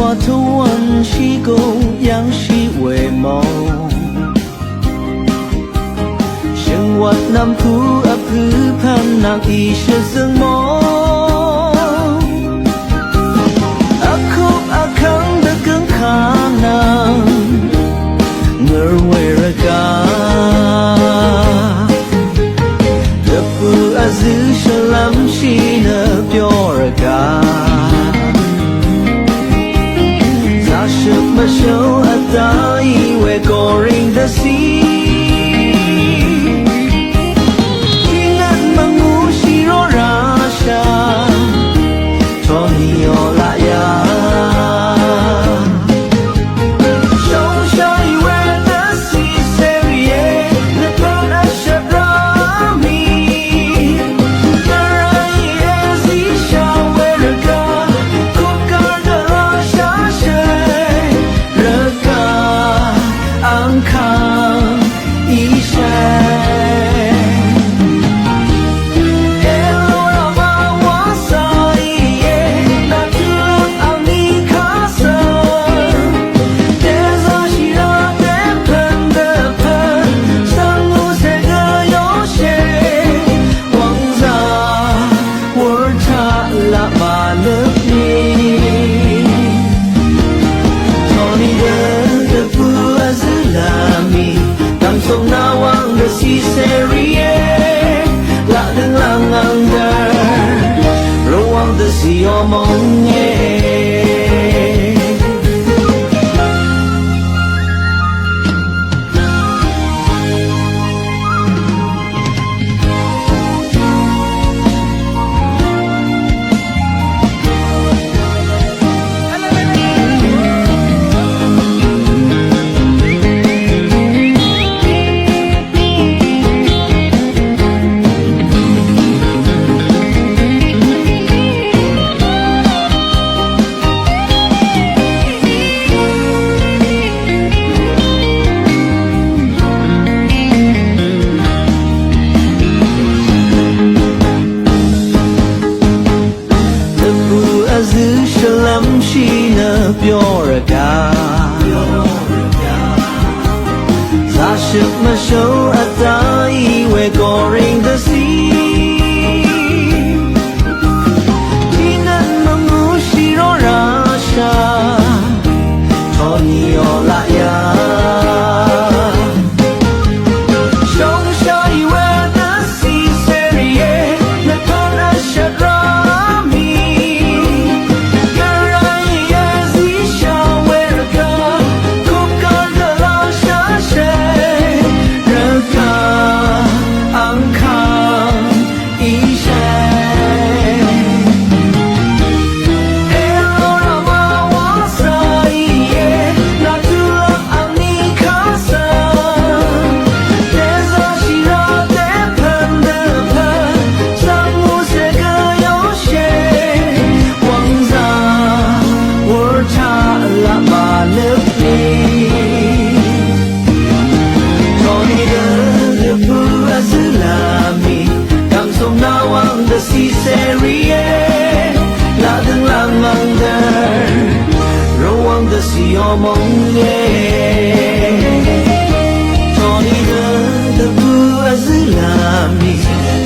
我同往西宫阳西为梦，生活南浦阿普潘南一些生梦，阿库阿康的更卡南，我为了干，这不阿是是蓝西的表儿干。什么时候他以为勾人的心，情难盲目细若拉下，托你有拉呀。从小以为的是谁也那不那些让你，当然也是想为了个苦干的拉下谁。安康一生，耶路拉玛瓦萨伊耶，那只让你卡森，耶萨西拉的喷的喷，上路这个有谁？王萨我查拉玛勒皮。Som nawang da si serie la deng lang under ruang da si omong ye表儿干，他什么时候他以为勾人的心，情难盲目细若拉下，托你有拉呀。Si serie la deng lang under ruang da si omong ye Tony the bu azilami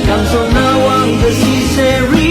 kam so nawang da si serie